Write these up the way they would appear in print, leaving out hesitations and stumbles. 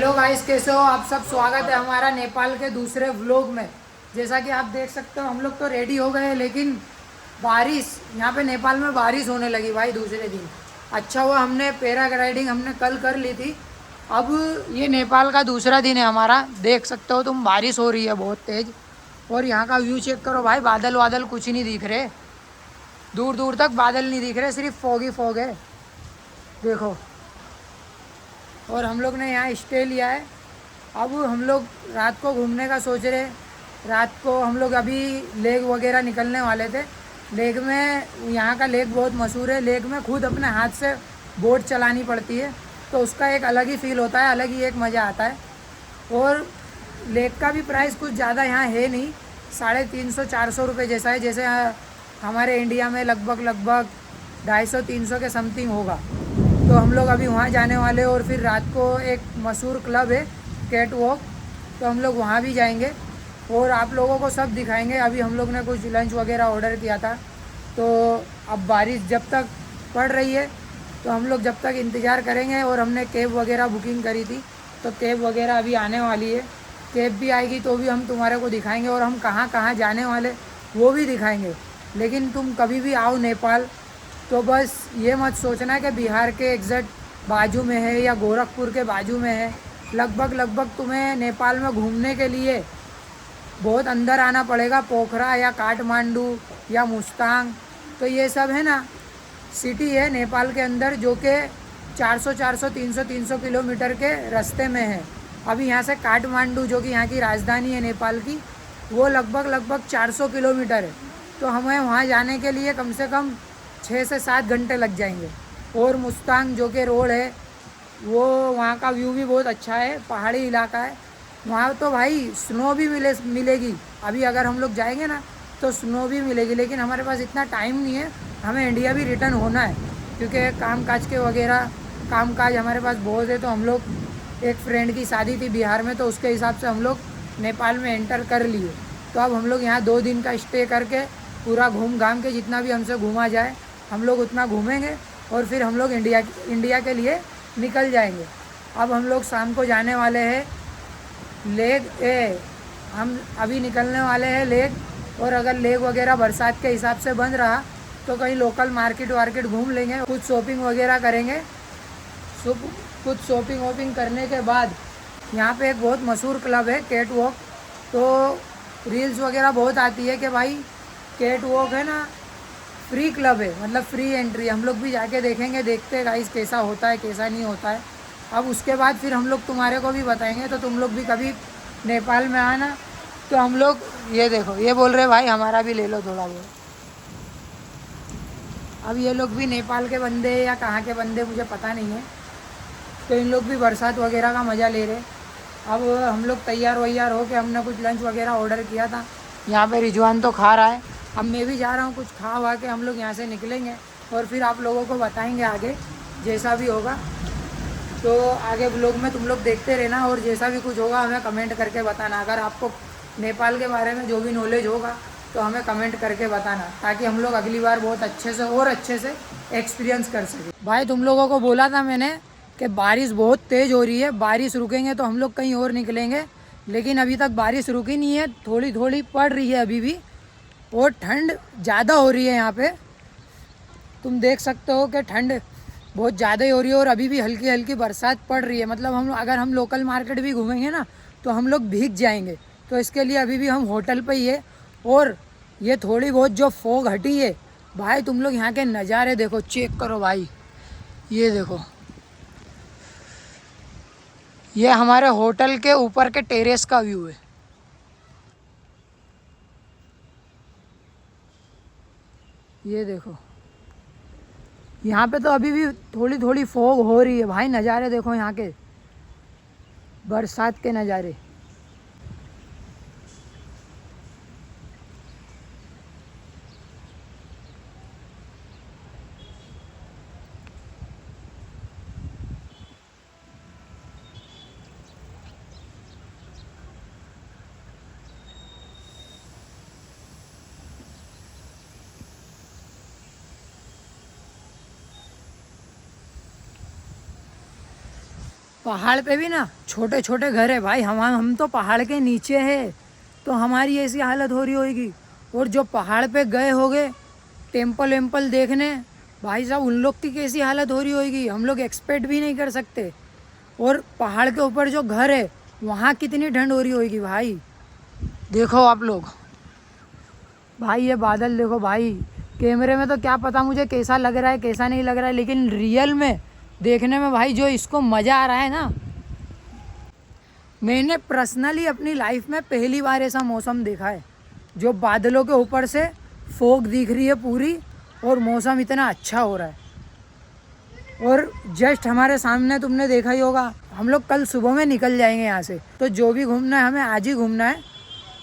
Hello guys, कैसे हो आप सब। स्वागत है हमारा नेपाल के दूसरे व्लॉग में। जैसा कि आप देख सकते हो हम लोग तो रेडी हो गए, लेकिन बारिश यहाँ पे नेपाल में बारिश होने लगी भाई दूसरे दिन। अच्छा हुआ हमने पैराग्लाइडिंग हमने कल कर ली थी। अब ये नेपाल का दूसरा दिन है हमारा। देख सकते हो तुम, बारिश हो रही है बहुत तेज़। और यहाँ का व्यू चेक करो भाई, बादल वादल कुछ नहीं दिख रहे, दूर दूर तक बादल नहीं दिख रहे, सिर्फ फॉग ही फॉग है, देखो। और हम लोग ने यहाँ स्टे लिया है। अब हम लोग रात को घूमने का सोच रहे। रात को हम लोग अभी लेक वगैरह निकलने वाले थे। लेक में, यहाँ का लेक बहुत मशहूर है। लेक में खुद अपने हाथ से बोट चलानी पड़ती है, तो उसका एक अलग ही फील होता है, अलग ही एक मज़ा आता है। और लेक का भी प्राइस कुछ ज़्यादा यहाँ है नहीं, 350-400 रुपये जैसा है, जैसे हमारे इंडिया में लगभग 250-300 के समथिंग होगा। तो हम लोग अभी वहाँ जाने वाले हैं। और फिर रात को एक मशहूर क्लब है कैट वॉक, तो हम लोग वहाँ भी जाएंगे और आप लोगों को सब दिखाएंगे। अभी हम लोग ने कुछ लंच वगैरह ऑर्डर किया था, तो अब बारिश जब तक पड़ रही है तो हम लोग जब तक इंतज़ार करेंगे। और हमने कैब वगैरह बुकिंग करी थी, तो कैब वगैरह अभी आने वाली है। कैब भी आएगी तो भी हम तुम्हारे को दिखाएंगे, और हम कहाँ कहाँ जाने वाले वो भी दिखाएंगे। लेकिन तुम कभी भी आओ नेपाल, तो बस ये मत सोचना कि बिहार के एग्जैक्ट बाजू में है या गोरखपुर के बाजू में है। लगभग तुम्हें नेपाल में घूमने के लिए बहुत अंदर आना पड़ेगा। पोखरा या काठमांडू या मुस्तांग, तो ये सब है ना, सिटी है नेपाल के अंदर, जो कि 400-300 किलोमीटर के रास्ते में है। अभी यहाँ से काठमांडू, जो कि यहाँ की राजधानी है नेपाल की, वो लगभग 400 किलोमीटर है। तो हमें वहाँ जाने के लिए कम से कम 6 से 7 घंटे लग जाएंगे। और मुस्तांग जो कि रोड है, वो वहाँ का व्यू भी बहुत अच्छा है, पहाड़ी इलाका है। वहाँ तो भाई स्नो भी मिलेगी। अभी अगर हम लोग जाएंगे ना तो स्नो भी मिलेगी, लेकिन हमारे पास इतना टाइम नहीं है, हमें इंडिया भी रिटर्न होना है, क्योंकि काम काज के वगैरह काम काज हमारे पास बहुत है। तो हम लोग, एक फ्रेंड की शादी थी बिहार में, तो उसके हिसाब से हम लोग नेपाल में एंटर कर लिए। तो अब हम लोग यहाँ 2 दिन का स्टे करके पूरा घूम घाम के, जितना भी हमसे घूमा जाए हम लोग उतना घूमेंगे, और फिर हम लोग इंडिया के लिए निकल जाएंगे। अब हम लोग शाम को जाने वाले हैं लेक ए, हम अभी निकलने वाले हैं लेक। और अगर लेक वगैरह बरसात के हिसाब से बंद रहा तो कहीं लोकल मार्केट वार्केट घूम लेंगे, कुछ शॉपिंग वगैरह करेंगे। कुछ शॉपिंग वॉपिंग करने के बाद यहाँ पे एक बहुत मशहूर क्लब है कैट वॉक। तो रील्स वगैरह बहुत आती है कि भाई कैट वॉक है ना, फ्री क्लब है, मतलब फ्री एंट्री। हम लोग भी जाके देखेंगे, देखते हैं गाइस कैसा होता है कैसा नहीं होता है। अब उसके बाद फिर हम लोग तुम्हारे को भी बताएंगे, तो तुम लोग भी कभी नेपाल में आना। तो हम लोग, ये देखो, ये बोल रहे भाई हमारा भी ले लो थोड़ा बहुत। अब ये लोग भी नेपाल के बंदे या कहाँ के बंदे मुझे पता नहीं है, तो इन लोग भी बरसात वगैरह का मज़ा ले रहे। अब हम लोग तैयार वैयार हो के, हमने कुछ लंच वगैरह ऑर्डर किया था। यहाँ पे रिजवान तो खा रहा है, अब मैं भी जा रहा हूँ, कुछ खा वा के हम लोग यहाँ से निकलेंगे। और फिर आप लोगों को बताएंगे आगे जैसा भी होगा। तो आगे ब्लॉग में तुम लोग देखते रहना, और जैसा भी कुछ होगा हमें कमेंट करके बताना। अगर आपको नेपाल के बारे में जो भी नॉलेज होगा तो हमें कमेंट करके बताना, ताकि हम लोग अगली बार बहुत अच्छे से और अच्छे से एक्सपीरियंस कर सकें। भाई तुम लोगों को बोला था मैंने कि बारिश बहुत तेज़ हो रही है, बारिश रुकेंगे तो हम लोग कहीं और निकलेंगे, लेकिन अभी तक बारिश रुकी नहीं है, थोड़ी थोड़ी पड़ रही है अभी भी। और ठंड ज़्यादा हो रही है यहाँ पे, तुम देख सकते हो कि ठंड बहुत ज़्यादा ही हो रही है। और अभी भी हल्की हल्की बरसात पड़ रही है, मतलब अगर हम लोकल मार्केट भी घूमेंगे ना तो हम लोग भीग जाएंगे। तो इसके लिए अभी भी हम होटल पे ही है। और ये थोड़ी बहुत जो फॉग हटी है भाई, तुम लोग यहाँ के नज़ारे देखो, चेक करो भाई, ये देखो, ये हमारे होटल के ऊपर के टेरेस का व्यू है। ये देखो, यहाँ पे तो अभी भी थोड़ी थोड़ी फॉग हो रही है भाई। नज़ारे देखो यहाँ के, बरसात के नज़ारे। पहाड़ पे भी ना छोटे छोटे घर है भाई। हम तो पहाड़ के नीचे है, तो हमारी ऐसी हालत हो रही होगी। और जो पहाड़ पे गए होंगे टेम्पल वेम्पल देखने, भाई साहब उन लोग की कैसी हालत हो रही होगी, हम लोग एक्सपेक्ट भी नहीं कर सकते। और पहाड़ के ऊपर जो घर है वहाँ कितनी ठंड हो रही होगी भाई। देखो आप लोग भाई, ये बादल देखो भाई। कैमरे में तो क्या पता मुझे कैसा लग रहा है कैसा नहीं लग रहा है, लेकिन रियल में देखने में भाई जो इसको मज़ा आ रहा है ना, मैंने पर्सनली अपनी लाइफ में पहली बार ऐसा मौसम देखा है। जो बादलों के ऊपर से फोग दिख रही है पूरी, और मौसम इतना अच्छा हो रहा है। और जस्ट हमारे सामने तुमने देखा ही होगा, हम लोग कल सुबह में निकल जाएंगे यहाँ से। तो जो भी घूमना है हमें आज ही घूमना है,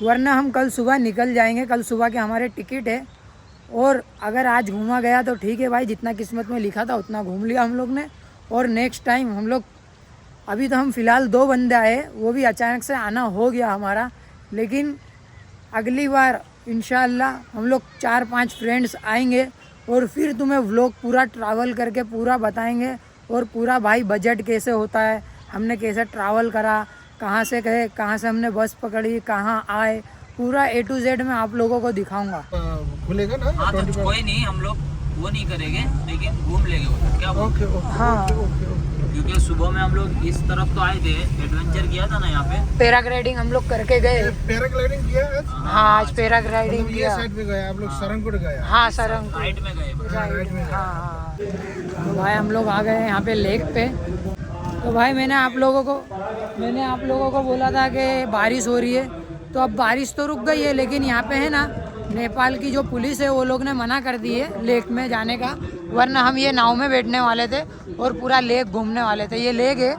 वरना हम कल सुबह निकल जाएंगे। कल सुबह के हमारे टिकट है, और अगर आज घूमा गया तो ठीक है भाई, जितना किस्मत में लिखा था उतना घूम लिया हम लोग ने। और नेक्स्ट टाइम हम लोग, अभी तो हम फ़िलहाल 2 बंदे आए, वो भी अचानक से आना हो गया हमारा, लेकिन अगली बार इंशाअल्लाह हम लोग 4-5 फ्रेंड्स आएंगे और फिर तुम्हें व्लॉग पूरा ट्रैवल करके पूरा बताएंगे। और पूरा भाई बजट कैसे होता है, हमने कैसे ट्रैवल करा, कहाँ से गए, कहाँ से हमने बस पकड़ी, कहाँ आए, पूरा A to Z मैं आप लोगों को दिखाऊंगा। खुलेगा ना? हाँ, तो कोई नहीं, हम लोग वो नहीं करेंगे, लेकिन घूम लेंगे उधर। क्या ओके हाँ, क्योंकि सुबह में हम लोग इस तरफ तो आए थे, एडवेंचर किया था ना यहाँ पे। पैराग्लाइडिंग हम लोग करके गए। पैराग्लाइडिंग किया है? हाँ, आज पैराग्लाइडिंग मतलब ये किया। साइड पे गए आप लोग? सरंगुड़ गए? हाँ, सरंग साइड में गए। राइट में। हाँ। तो भाई हम लोग आ गए यहाँ पे लेक पे। तो भाई मैंने आप लोगों को बोला था कि बारिश हो रही है, तो अब बारिश तो रुक गई है, लेकिन यहाँ पे है ना नेपाल की जो पुलिस है वो लोग ने मना कर दी है लेक में जाने का। वरना हम ये नाव में बैठने वाले थे और पूरा लेक घूमने वाले थे। ये लेक है,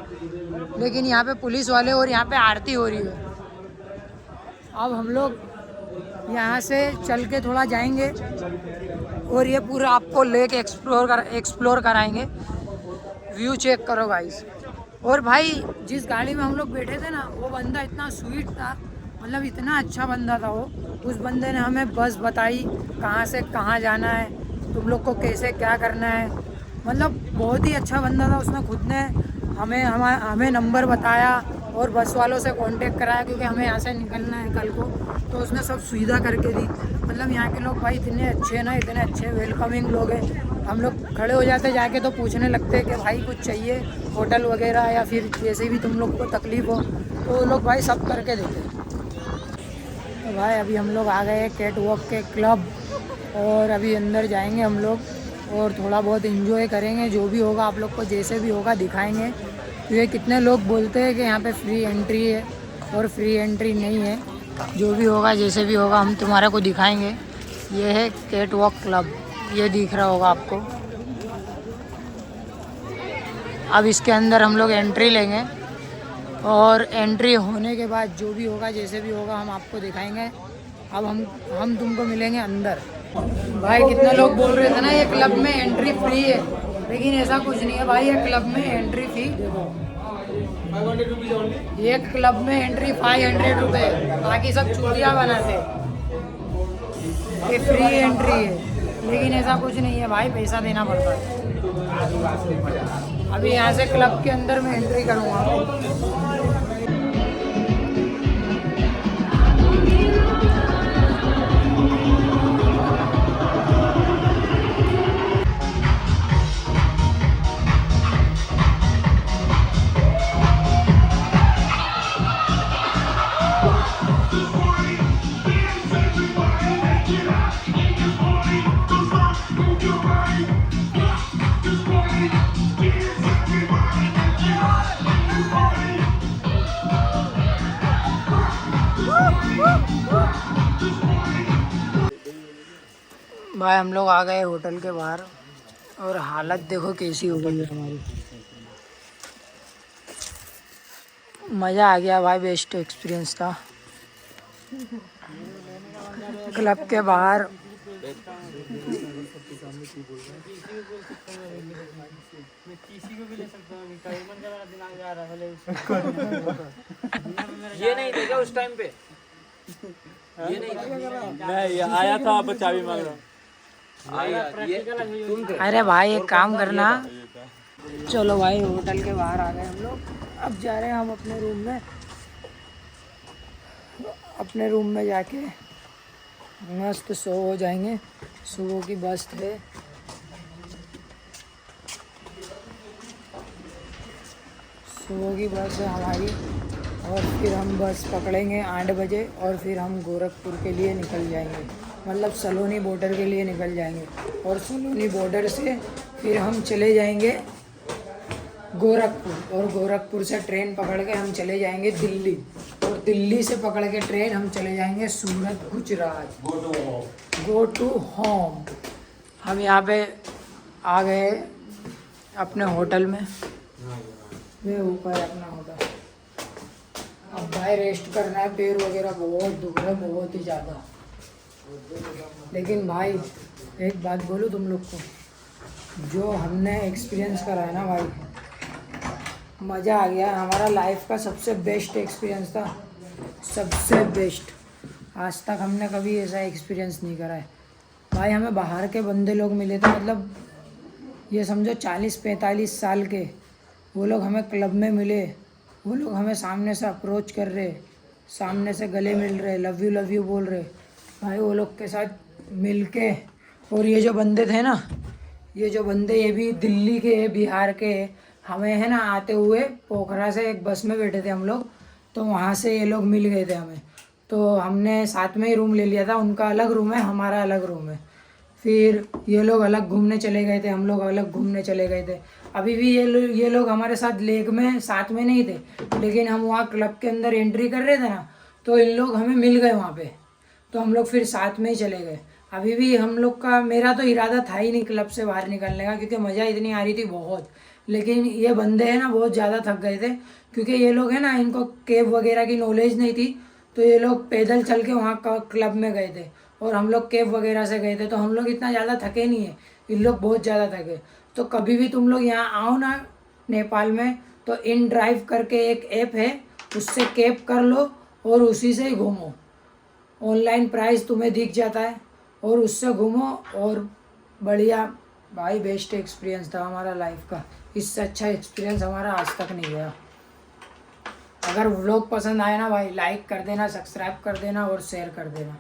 लेकिन यहाँ पे पुलिस वाले, और यहाँ पे आरती हो रही है। अब हम लोग यहाँ से चल के थोड़ा जाएंगे और ये पूरा आपको लेक एक्सप्लोर कराएंगे। व्यू चेक करो गाइस। और भाई जिस गाड़ी में हम लोग बैठे थे ना, वो बंदा इतना स्वीट था, मतलब इतना अच्छा बंदा था वो। उस बंदे ने हमें बस बताई कहाँ से कहाँ जाना है, तुम लोग को कैसे क्या करना है, मतलब बहुत ही अच्छा बंदा था। उसने खुद ने हमें नंबर बताया और बस वालों से कांटेक्ट कराया, क्योंकि हमें यहाँ से निकलना है कल को। तो उसने सब सुविधा करके दी। मतलब यहाँ के लोग भाई इतने अच्छे ना, इतने अच्छे वेलकमिंग लोग हैं। हम लोग खड़े हो जाते जाके तो पूछने लगते हैं कि भाई कुछ चाहिए होटल वगैरह, या फिर जैसे भी तुम लोग को तकलीफ़ हो, तो वो लोग भाई सब करके देते हैं। तो भाई अभी हम लोग आ गए कैट वॉक के क्लब, और अभी अंदर जाएंगे हम लोग और थोड़ा बहुत एंजॉय करेंगे। जो भी होगा आप लोग को जैसे भी होगा दिखाएंगे। क्योंकि कितने लोग बोलते हैं कि यहाँ पे फ्री एंट्री है, और फ्री एंट्री नहीं है। जो भी होगा जैसे भी होगा हम तुम्हारे को दिखाएंगे। ये है कैट वॉक क्लब, ये दिख रहा होगा आपको। अब इसके अंदर हम लोग एंट्री लेंगे, और एंट्री होने के बाद जो भी होगा जैसे भी होगा हम आपको दिखाएंगे। अब हम तुमको मिलेंगे अंदर। भाई कितने लोग बोल रहे थे ना ये क्लब में एंट्री फ्री है, लेकिन ऐसा कुछ नहीं है भाई। ये क्लब में एंट्री फी देखो, ये क्लब में एंट्री 500 रुपये, बाकी सब चूतिया बनाते। ये फ्री एंट्री है, लेकिन ऐसा कुछ नहीं है भाई, पैसा देना पड़ता है। अभी यहाँ से क्लब के अंदर मैं एंट्री करूँगा। भाई हम लोग आ गए होटल के बाहर, और हालत देखो कैसी हो गई है हमारी। मज़ा आ गया भाई, बेस्ट एक्सपीरियंस था। क्लब के बाहर ये नहीं देखा उस टाइम पे, ये नहीं आया था, आप चाबी मांग रहा हूँ। अरे भाई एक काम करना, चलो भाई होटल के बाहर आ गए हम लोग। अब जा रहे हैं हम अपने रूम में। अपने रूम में जाके मस्त सो हो जाएंगे। सुबह की बस है। सुबह की बस है हमारी और फिर हम बस पकड़ेंगे 8 बजे और फिर हम गोरखपुर के लिए निकल जाएंगे, मतलब सलोनी बॉर्डर के लिए निकल जाएंगे। और सलोनी बॉर्डर से फिर हम चले जाएंगे गोरखपुर और गोरखपुर से ट्रेन पकड़ के हम चले जाएंगे दिल्ली और दिल्ली से पकड़ के ट्रेन हम चले जाएंगे Surat Gujarat. Go to home. हम यहाँ पे आ गए अपने होटल में। ये ऊपर है अपना होटल। अब भाई रेस्ट करना है, पैर वगैरह बहुत दुख रहा है, बहुत ही ज़्यादा। लेकिन भाई एक बात बोलूँ तुम लोग को, जो हमने एक्सपीरियंस करा है ना भाई, मज़ा आ गया। हमारा लाइफ का सबसे बेस्ट एक्सपीरियंस था, सबसे बेस्ट। आज तक हमने कभी ऐसा एक्सपीरियंस नहीं करा है भाई। हमें बाहर के बंदे लोग मिले थे, मतलब ये समझो 40-45 साल के। वो लोग हमें क्लब में मिले, वो लोग हमें सामने से अप्रोच कर रहे, सामने से गले मिल रहे, लव यू बोल रहे भाई। वो लोग के साथ मिल के, और ये जो बंदे थे ना, ये जो बंदे ये भी दिल्ली के, बिहार के। हमें है ना आते हुए पोखरा से एक बस में बैठे थे हम लोग, तो वहाँ से ये लोग मिल गए थे हमें। तो हमने साथ में ही रूम ले लिया था। उनका अलग रूम है, हमारा अलग रूम है। फिर ये लोग अलग घूमने चले गए थे, हम लोग अलग घूमने चले गए थे। अभी भी ये लोग हमारे साथ लेक में साथ में नहीं थे, लेकिन हम वहाँ क्लब के अंदर एंट्री कर रहे थे ना, तो इन लोग हमें मिल गए वहाँ पे, तो हम लोग फिर साथ में ही चले गए। अभी भी हम लोग का, मेरा तो इरादा था ही नहीं क्लब से बाहर निकलने का, क्योंकि मज़ा इतनी आ रही थी बहुत। लेकिन ये बंदे हैं ना बहुत ज़्यादा थक गए थे, क्योंकि ये लोग हैं ना, इनको केव वगैरह की नॉलेज नहीं थी, तो ये लोग पैदल चल के वहाँ क्लब में गए थे और हम लोग केव वगैरह से गए थे। तो हम लोग इतना ज़्यादा थके नहीं है, इन लोग बहुत ज़्यादा थके। तो कभी भी तुम लोग यहाँ आओ ना नेपाल में, तो इन ड्राइव करके एक ऐप है, उससे कैब कर लो और उसी से ही घूमो। ऑनलाइन प्राइस तुम्हें दिख जाता है और उससे घूमो। और बढ़िया भाई, बेस्ट एक्सपीरियंस था हमारा लाइफ का। इससे अच्छा एक्सपीरियंस हमारा आज तक नहीं गया। अगर व्लॉग पसंद आए ना भाई, लाइक कर देना, सब्सक्राइब कर देना और शेयर कर देना।